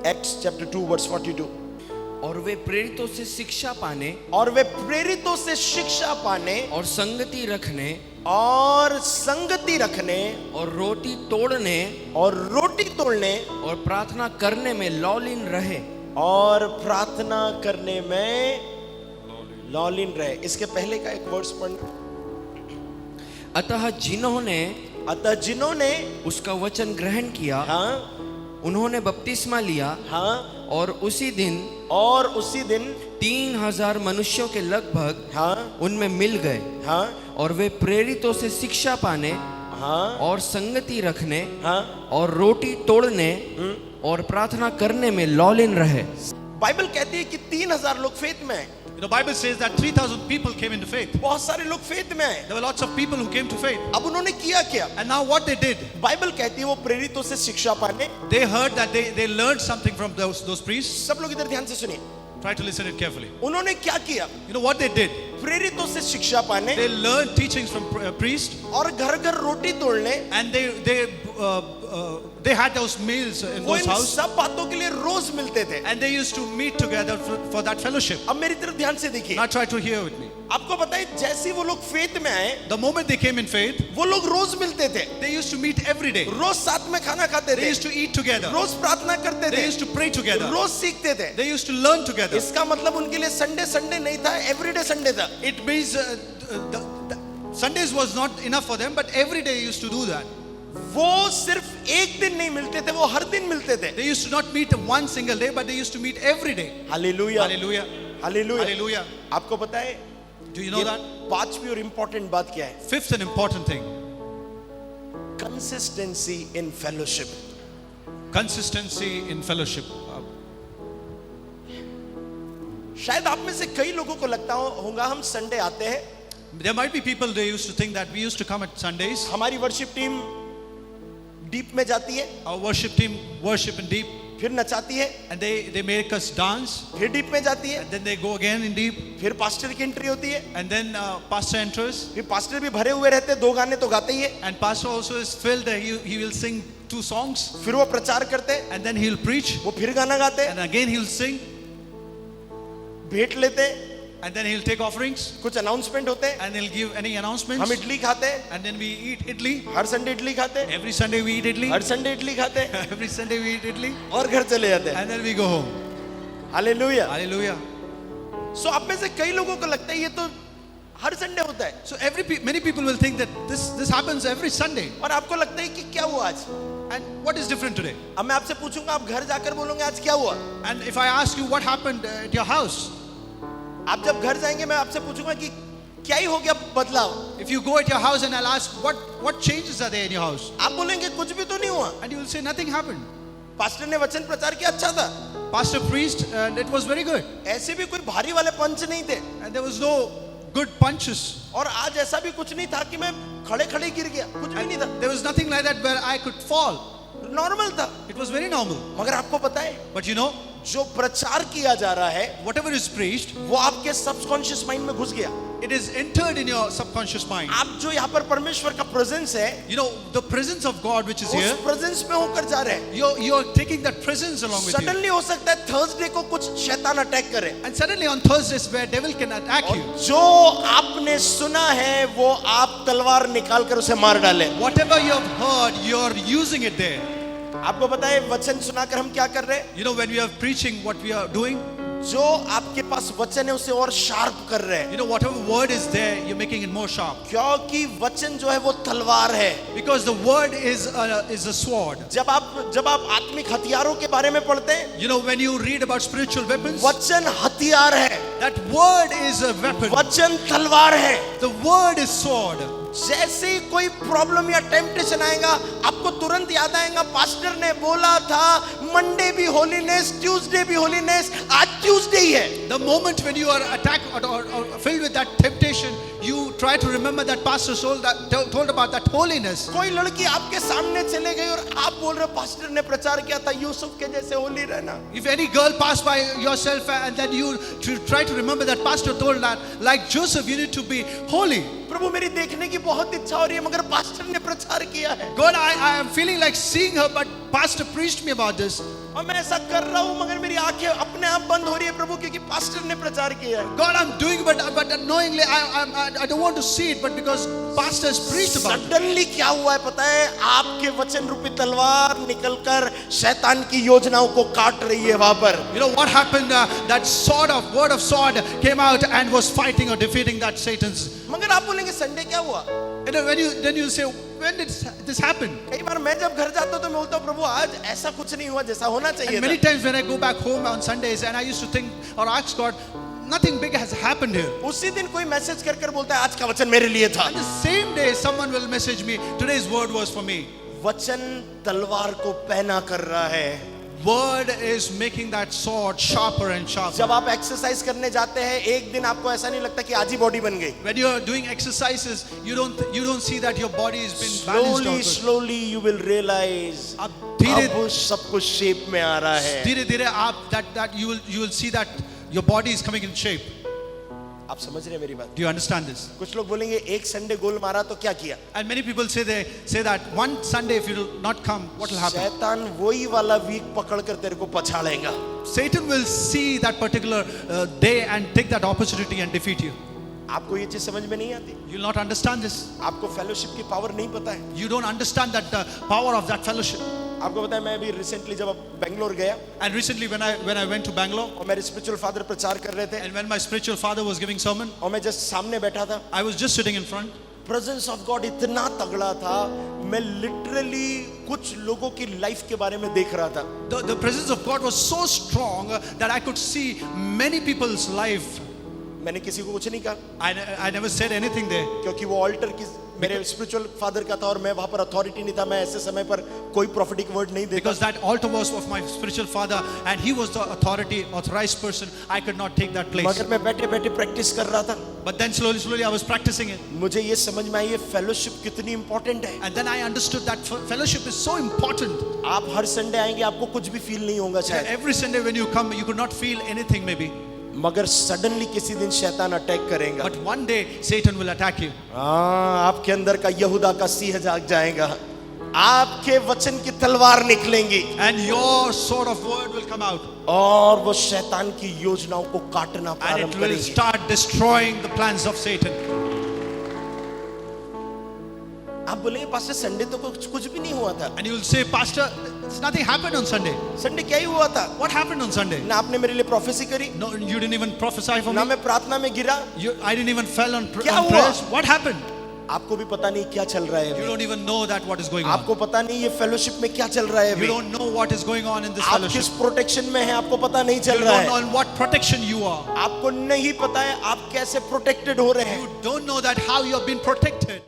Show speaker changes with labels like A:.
A: Acts chapter 2 verse 42.
B: और वे प्रेरितों से शिक्षा पाने
A: और वे प्रेरितों से शिक्षा पाने
B: और संगति रखने
A: और संगति रखने
B: और रोटी तोड़ने
A: और रोटी तोड़ने
B: और प्रार्थना करने में लौलीन रहे।
A: और प्रार्थना करने में लौलीन रहे। इसके पहले का एक वर्ड्स पढ़ना।
B: अतः जिन्होंने उसका वचन ग्रहण किया,
A: हाँ
B: उन्होंने बपतिस्मा लिया,
A: हाँ
B: और उसी दिन 3000 मनुष्यों के लगभग
A: हाँ
B: उनमें मिल गए।
A: हाँ
B: और वे प्रेरितों से शिक्षा पाने
A: हाँ
B: और संगति रखने
A: हाँ
B: और रोटी तोड़ने और प्रार्थना करने में लौलीन रहे।
A: बाइबल कहती है कि 3000 लोग फेथ में आए।
C: The Bible says that 3,000 people came into faith.
A: बहुत सारे लोग फेथ में आए।
C: There were lots of people who came to faith.
A: अब उन्होंने किया क्या?
C: And now what they did,
A: Bible कहती है वो प्रेरितों से शिक्षा पाने।
C: they heard that they learned something from those priests.
A: सब लोग इधर ध्यान से सुनिए।
C: Try to listen it carefully.
A: उन्होंने क्या किया?
C: You know what they did?
A: प्रेरितों से शिक्षा पाने
C: They learned teachings from priests,
A: और घर घर रोटी तोड़ने,
C: and they had those meals in
A: वो
C: those
A: इन
C: houses,
A: सब बातों के लिए रोज मिलते थे।
C: and they used to meet together for that fellowship.
A: अब मेरी तरफ ध्यान से देखिए।
C: Now try to hear with me.
A: आपको पता है जैसे ही वो लोग फेथ में आए,
C: The moment they came in faith,
A: वो लोग रोज मिलते थे,
C: they used to meet every day.
A: रोज साथ में खाना खाते
C: They
A: थे,
C: used to eat together.
A: रोज प्रार्थना करते
C: They
A: थे,
C: used to pray together.
A: रोज सीखते थे।
C: They used to learn together.
A: इसका मतलब उनके लिए संडे संडे नहीं था, एवरीडे संडे था।
C: It means the Sundays was not enough for them, but every day they used to do that.
A: वो सिर्फ एक दिन नहीं मिलते थे, वो हर दिन मिलते थे।
C: They used to not meet one single day, but they used to meet every day.
A: Hallelujah,
C: Hallelujah.
A: Hallelujah.
C: Hallelujah.
A: आपको पता है
C: Do you know that?
A: पांचवी और इंपॉर्टेंट बात क्या है?
C: Fifth and important thing,
A: consistency in fellowship.
C: consistency in fellowship.
A: शायद आप में से कई लोगों को लगता होगा हम संडे आते हैं,
C: There might be people, they used to think that we used to come at Sundays.
A: हमारी वर्शिप टीम डीप में जाती है,
C: Our worship team worship in deep,
A: फिर नचाती है,
C: and they make us dance,
A: फिर डीप में जाती है,
C: and then they go again in deep,
A: फिर पास्टर की एंट्री होती है,
C: and then pastor enters,
A: फिर पास्टर भी भरे हुए रहते हैं, 2 गाने तो गाते ही है,
C: and pastor also is filled. He will sing 2 songs,
A: फिर वो प्रचार करते हैं,
C: and then he'll preach,
A: वो फिर गाना गाते हैं,
C: and again he'll sing,
A: भेंट लेते हैं,
C: and then he'll take offerings,
A: कुछ अनाउंसमेंट होते हैं,
C: and he'll give any announcements,
A: हम इडली खाते हैं,
C: and then we eat idli.
A: Her Sunday idli खाते हैं,
C: Every Sunday we eat idli.
A: Her Sunday idli खाते हैं
C: Every Sunday we eat idli,
A: और घर चले जाते हैं।
C: and then we go home.
A: Hallelujah.
C: Hallelujah.
A: सो आप में से कई लोगों को लगता है ये तो हर संडे होता है,
C: So many people will think that this happens every Sunday.
A: और आपको लगता है कि क्या हुआ आज?
C: And what is different today?
A: अब मैं आपसे पूछूंगा, आप घर जाकर बोलोगे आज क्या हुआ?
C: And if I ask you what happened at your house,
A: आप जब घर जाएंगे मैं आपसे पूछूंगा कि क्या ही हो गया बदलाव?
C: if you go at your house and I'll ask what changes are there in your house,
A: आप बोलेंगे कुछ भी तो नहीं हुआ,
C: and you will say nothing happened.
A: Pastor ने वचन प्रचार किया, अच्छा था,
C: Pastor preached and it was very good,
A: ऐसे भी कोई भारी वाले पंच नहीं थे,
C: and there was no good punches.
A: और आज ऐसा भी कुछ नहीं था कि मैं खड़े खड़े गिर गया, कुछ भी नहीं था,
C: There was nothing like that where I could fall.
A: Normal था।
C: It was very normal.
A: मगर आपको पता है
C: But you know,
A: जो प्रचार किया जा रहा है
C: whatever is preached,
A: वो आपके सबकॉन्शियस माइंड में घुस गया।
C: it is entered in your subconscious mind.
A: आप जो यहाँ पर परमेश्वर का प्रेजेंस है,
C: You know, the presence of God which is
A: उस
C: here,
A: प्रेजेंस में होकर जा रहे हैं।
C: you're taking that presence along with you.
A: Suddenly हो सकता है थर्सडे को कुछ शैतान अटैक करे,
C: And suddenly on Thursdays where devil can attack
A: और
C: you,
A: जो आपने सुना है वो आप तलवार निकाल कर उसे मार डाले।
C: whatever you have heard, you're using it there.
A: आपको पता है वचन सुनाकर हम क्या कर रहे हैं?
C: You know, when we are preaching, what we are doing,
A: जो आपके पास वचन है उसे और शार्प कर रहे हैं,
C: you know, whatever word is there, you're making it more sharp.
A: क्योंकि वचन जो है वो तलवार है।
C: Because the word is a sword.
A: जब आप आत्मिक हथियारों के बारे में पढ़ते हैं,
C: You know, when you read about spiritual weapons,
A: वचन हथियार है,
C: that word is a weapon.
A: वचन तलवार है।
C: The word is sword.
A: जैसे ही कोई प्रॉब्लम या टेम्पटेशन आएगा, आपको तुरंत याद आएगा पास्टर ने बोला था मंडे भी होलीनेस, ट्यूसडे भी होलीनेस, आज ट्यूसडे ही है।
C: The moment when you are attacked or filled with that temptation, you try to remember that pastor told about that holiness.
A: कोई लड़की आपके सामने चले गई और आप बोल रहे हो पास्टर ने प्रचार किया था यूसुफ के जैसे होली रहना।
C: If any girl passed by yourself and then you try to remember that pastor told that, like Joseph, you need to be holy.
A: प्रभु मेरी देखने की बहुत इच्छा हो रही है, मगर पास्टर ने प्रचार किया है।
C: God, I am feeling like seeing her, but pastor preached me about this.
A: और मैं ऐसा कर रहा हूँ मगर मेरी आंखें अपने आप बंद हो रही है प्रभु, क्योंकि पास्टर ने प्रचार किया है।
C: God, I'm doing, but unknowingly, I don't want to see it, but because pastors preached about it.
A: Suddenly क्या हुआ है पता है? आपके वचन रूपी तलवार निकलकर शैतान की योजनाओं को काट रही है वहां पर।
C: You know what happened? That word of sword came out and was fighting or defeating that Satan's.
A: मगर आप बोलेंगे संडे क्या हुआ?
C: And then you say, when did this happen?
A: कई बार मैं जब घर जाता हूँ तो मैं बोलता हूँ प्रभु आज ऐसा कुछ नहीं हुआ जैसा होना चाहिए
C: And many
A: था।
C: times when I go back home on Sundays, and I used to think or ask God, nothing big has happened here.
A: उसी दिन कोई मैसेज कर बोलता है आज का वचन मेरे लिए था।
C: And the same day, someone will message me, today's word was for me.
A: वचन तलवार को पहना कर रहा है।
C: Word is making that sword sharper and sharper.
A: जब आप एक्सरसाइज करने जाते हैं एक दिन आपको ऐसा नहीं लगता कि आज ही बॉडी बन गई।
C: When you are doing exercises, you don't see that your body has been balanced out.
A: Slowly you will realize
C: अब धीरे
A: अब सब कुछ शेप में आ रहा है।
C: धीरे आप that you will see that your body is coming in shape.
A: आप समझ रहे हैं मेरी बात?
C: Do you understand this?
A: कुछ लोग बोलेंगे एक संडे गोल मारा तो क्या किया?
C: And many people say that one Sunday if you will not come, what will happen?
A: शैतान वही वाला वीक पकड़कर तेरे को पछाड़ेगा।
C: Satan will see that particular day and take that opportunity and defeat you.
A: आपको ये चीज समझ में नहीं आती?
C: You will not understand this.
A: आपको फेलोशिप की पावर नहीं पता है?
C: You don't understand that power of that fellowship.
A: आपको पता है मैं अभी रिसेंटली जब बेंगलोर गया
C: And recently when I went to Bangalore,
A: और मेरे स्पिरिचुअल फादर प्रचार कर रहे थे
C: and when my spiritual father was giving sermon,
A: और मैं जस्ट सामने बैठा था,
C: I was just sitting in front.
A: Presence of God इतना तगड़ा था, मैं लिटरली कुछ लोगों की लाइफ के बारे में देख रहा था।
C: The presence of God was so strong that I could see many people's life.
A: मैंने किसी को कुछ नहीं कहा
C: I never said anything there.
A: क्योंकि वो ऑल्टर की मेरे स्पिरिचुअल फादर का था और मैं वहां पर अथॉरिटी नहीं था। मैं ऐसे समय पर कोई प्रोफेटिक वर्ड नहीं देता।
C: Because that altar was of my spiritual father and he was the authorized person. I could not take that place.
A: मगर मैं बैठे बैठे प्रैक्टिस कर रहा था।
C: But then slowly I was practicing it.
A: मुझे ये समझ में आई ये फेलोशिप कितनी इंपॉर्टेंट है।
C: And then I understood that fellowship is so important.
A: आप हर संडे आएंगे आपको कुछ भी फील नहीं होगा शायद,
C: Every Sunday when you come, you could not feel anything maybe.
A: मगर सडनली किसी दिन शैतान अटैक करेगा।
C: But one day Satan will attack you.
A: हाँ, आपके अंदर का यहूदा का सिंह जाग जाएगा, आपके वचन की तलवार निकलेंगी
C: And your sword of word will come out.
A: और वो शैतान की योजनाओं को काटना
C: And
A: प्रारंभ
C: it will
A: करेगी।
C: start destroying the plans of Satan.
A: आप बोलेंगे पास्टर संडे तो कुछ भी नहीं हुआ था।
C: And you will say, Pastor, nothing happened on Sunday.
A: Sunday क्या ही हुआ था?
C: What happened on Sunday?
A: ना आपने मेरे लिए प्रोफेसी करी,
C: No, you didn't even prophesy for
A: ना
C: me.
A: मैं प्रार्थना में गिरा।
C: I didn't even fell on
A: क्या हुआ?
C: prayers. What happened?
A: आपको भी पता नहीं क्या चल रहा है
C: You
A: अभी।
C: don't even know that what is going on.
A: आपको पता नहीं ये फेलोशिप में क्या चल रहा है
C: You
A: अभी।
C: don't know what is going on in this
A: आप
C: fellowship.
A: किस प्रोटेक्शन में हैं आपको पता नहीं
C: You
A: चल रहा
C: don't
A: है।
C: know in what protection you are.
A: आपको नहीं पता है आप कैसे प्रोटेक्टेड हो रहे हैं।
C: You don't know that how you have been protected.